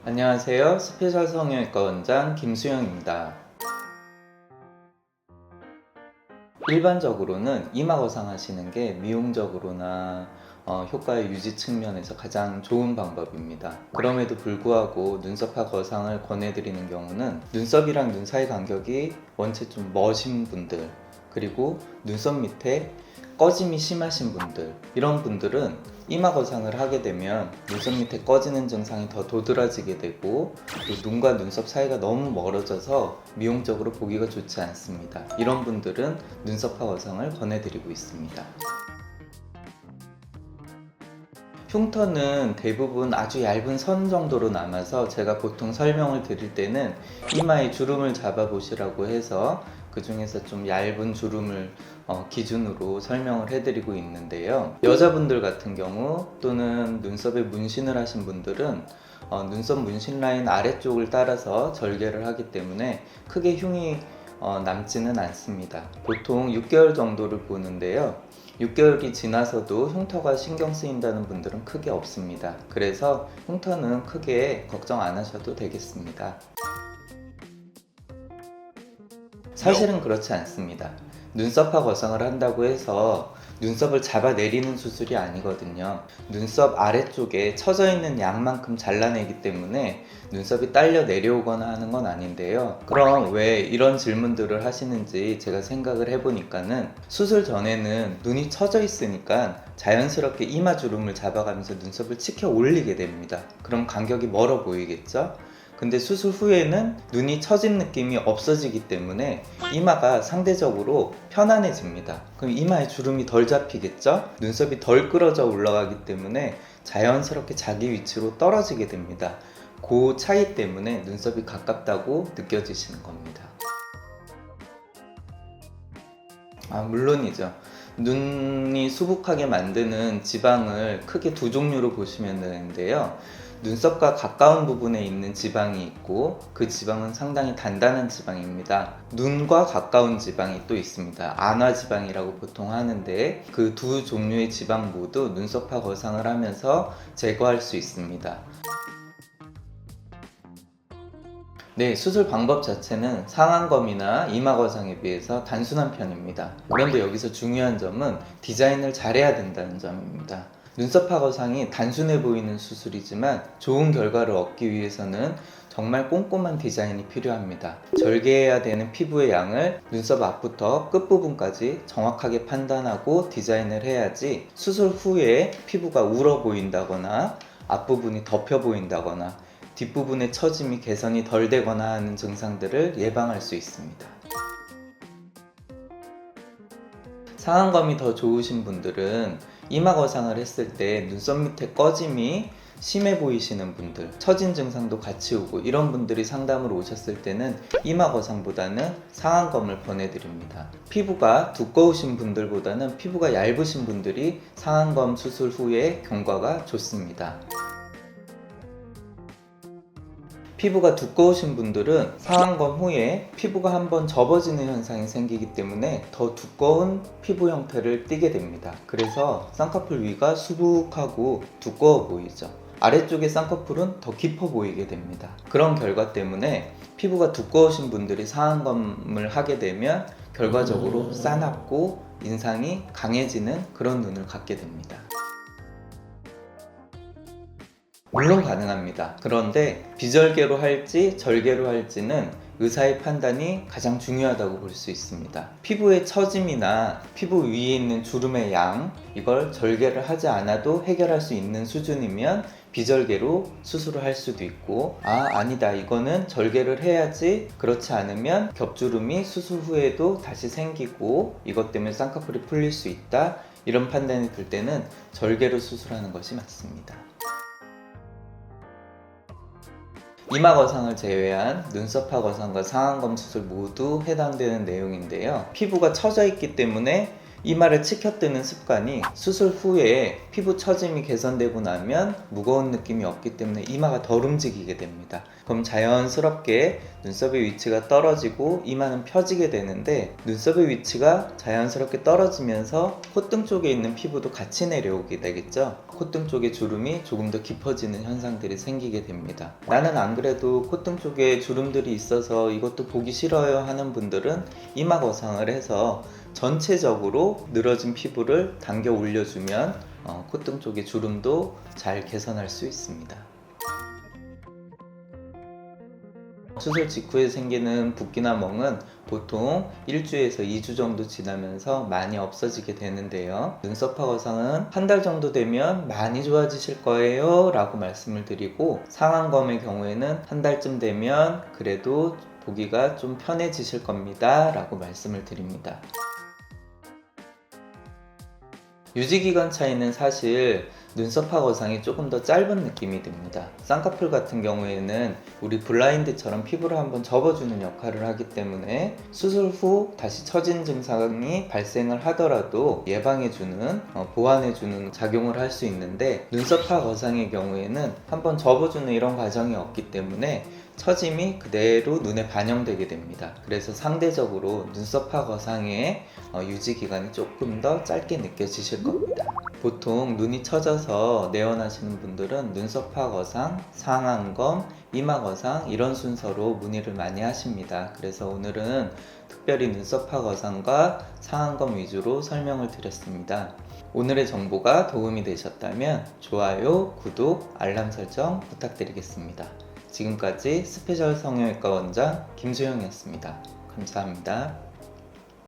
안녕하세요. 스페셜 성형외과 원장 김수영입니다. 일반적으로는 이마 거상하시는 게 미용적으로나 효과의 유지 측면에서 가장 좋은 방법입니다. 그럼에도 불구하고 눈썹파 거상을 권해드리는 경우는 눈썹이랑 눈 사이 간격이 원체 좀 머신 분들, 그리고 눈썹 밑에 꺼짐이 심하신 분들, 이런 분들은 이마 거상을 하게 되면 눈썹 밑에 꺼지는 증상이 더 도드라지게 되고, 또 눈과 눈썹 사이가 너무 멀어져서 미용적으로 보기가 좋지 않습니다. 이런 분들은 눈썹파 거상을 권해드리고 있습니다. 흉터는 대부분 아주 얇은 선 정도로 남아서 제가 보통 설명을 드릴 때는 이마에 주름을 잡아 보시라고 해서 그 중에서 좀 얇은 주름을 기준으로 설명을 해드리고 있는데요. 여자분들 같은 경우 또는 눈썹에 문신을 하신 분들은 눈썹 문신 라인 아래쪽을 따라서 절개를 하기 때문에 크게 흉이 남지는 않습니다. 보통 6개월 정도를 보는데요. 6개월이 지나서도 흉터가 신경 쓰인다는 분들은 크게 없습니다. 그래서 흉터는 크게 걱정 안 하셔도 되겠습니다. 사실은 그렇지 않습니다. 눈썹파 거상을 한다고 해서 눈썹을 잡아내리는 수술이 아니거든요. 눈썹 아래쪽에 처져 있는 양만큼 잘라내기 때문에 눈썹이 딸려 내려오거나 하는 건 아닌데요. 그럼 왜 이런 질문들을 하시는지 제가 생각을 해보니까는 수술 전에는 눈이 처져 있으니까 자연스럽게 이마 주름을 잡아가면서 눈썹을 치켜 올리게 됩니다. 그럼 간격이 멀어 보이겠죠? 근데 수술 후에는 눈이 처진 느낌이 없어지기 때문에 이마가 상대적으로 편안해집니다. 그럼 이마에 주름이 덜 잡히겠죠? 눈썹이 덜 끌어져 올라가기 때문에 자연스럽게 자기 위치로 떨어지게 됩니다. 그 차이 때문에 눈썹이 가깝다고 느껴지시는 겁니다. 물론이죠. 눈이 수북하게 만드는 지방을 크게 두 종류로 보시면 되는데요. 눈썹과 가까운 부분에 있는 지방이 있고, 그 지방은 상당히 단단한 지방입니다. 눈과 가까운 지방이 또 있습니다. 안화지방이라고 보통 하는데, 그 두 종류의 지방 모두 눈썹파 거상을 하면서 제거할 수 있습니다. 네, 수술 방법 자체는 상안검이나 이마 거상에 비해서 단순한 편입니다. 그런데 여기서 중요한 점은 디자인을 잘해야 된다는 점입니다. 눈썹파 거상이 단순해 보이는 수술이지만 좋은 결과를 얻기 위해서는 정말 꼼꼼한 디자인이 필요합니다. 절개해야 되는 피부의 양을 눈썹 앞부터 끝부분까지 정확하게 판단하고 디자인을 해야지 수술 후에 피부가 울어 보인다거나 앞부분이 덮여 보인다거나 뒷부분의 처짐이 개선이 덜 되거나 하는 증상들을 예방할 수 있습니다. 상안검이 더 좋으신 분들은 이마 거상을 했을 때 눈썹 밑에 꺼짐이 심해 보이시는 분들, 처진 증상도 같이 오고 이런 분들이 상담으로 오셨을 때는 이마 거상보다는 상안검을 권해드립니다. 피부가 두꺼우신 분들보다는 피부가 얇으신 분들이 상안검 수술 후에 경과가 좋습니다. 피부가 두꺼우신 분들은 상안검 후에 피부가 한번 접어지는 현상이 생기기 때문에 더 두꺼운 피부 형태를 띠게 됩니다. 그래서 쌍꺼풀 위가 수북하고 두꺼워 보이죠. 아래쪽의 쌍꺼풀은 더 깊어 보이게 됩니다. 그런 결과 때문에 피부가 두꺼우신 분들이 상안검을 하게 되면 결과적으로 싸납고 인상이 강해지는 그런 눈을 갖게 됩니다. 물론 가능합니다. 그런데 비절개로 할지 절개로 할지는 의사의 판단이 가장 중요하다고 볼 수 있습니다. 피부의 처짐이나 피부 위에 있는 주름의 양, 이걸 절개를 하지 않아도 해결할 수 있는 수준이면 비절개로 수술을 할 수도 있고, 아니다, 이거는 절개를 해야지, 그렇지 않으면 겹주름이 수술 후에도 다시 생기고 이것 때문에 쌍꺼풀이 풀릴 수 있다, 이런 판단이 들 때는 절개로 수술하는 것이 맞습니다. 이마 거상을 제외한 눈썹파 거상과 상안검 수술 모두 해당되는 내용인데요. 피부가 처져 있기 때문에 이마를 치켜뜨는 습관이 수술 후에 피부 처짐이 개선되고 나면 무거운 느낌이 없기 때문에 이마가 덜 움직이게 됩니다. 그럼 자연스럽게 눈썹의 위치가 떨어지고 이마는 펴지게 되는데, 눈썹의 위치가 자연스럽게 떨어지면서 콧등 쪽에 있는 피부도 같이 내려오게 되겠죠. 콧등 쪽에 주름이 조금 더 깊어지는 현상들이 생기게 됩니다. 나는 안 그래도 콧등 쪽에 주름들이 있어서 이것도 보기 싫어요 하는 분들은 이마 거상을 해서 전체적으로 늘어진 피부를 당겨 올려주면 콧등 쪽의 주름도 잘 개선할 수 있습니다. 수술 직후에 생기는 붓기나 멍은 보통 1주에서 2주 정도 지나면서 많이 없어지게 되는데요. 눈썹파 거상은 한 달 정도 되면 많이 좋아지실 거예요 라고 말씀을 드리고, 상안검의 경우에는 한 달쯤 되면 그래도 보기가 좀 편해지실 겁니다 라고 말씀을 드립니다. 유지기간 차이는 사실 눈썹파 거상이 조금 더 짧은 느낌이 듭니다. 쌍꺼풀 같은 경우에는 우리 블라인드처럼 피부를 한번 접어주는 역할을 하기 때문에 수술 후 다시 처진 증상이 발생을 하더라도 예방해주는, 보완해주는 작용을 할 수 있는데, 눈썹파 거상의 경우에는 한번 접어주는 이런 과정이 없기 때문에 처짐이 그대로 눈에 반영되게 됩니다. 그래서 상대적으로 눈썹파 거상의 유지기간이 조금 더 짧게 느껴지실 겁니다. 보통 눈이 처져서 내원하시는 분들은 눈썹파 거상, 상안검, 이마 거상 이런 순서로 문의를 많이 하십니다. 그래서 오늘은 특별히 눈썹파 거상과 상안검 위주로 설명을 드렸습니다. 오늘의 정보가 도움이 되셨다면 좋아요, 구독, 알람 설정 부탁드리겠습니다. 지금까지 스페셜 성형외과 원장 김수영이었습니다. 감사합니다.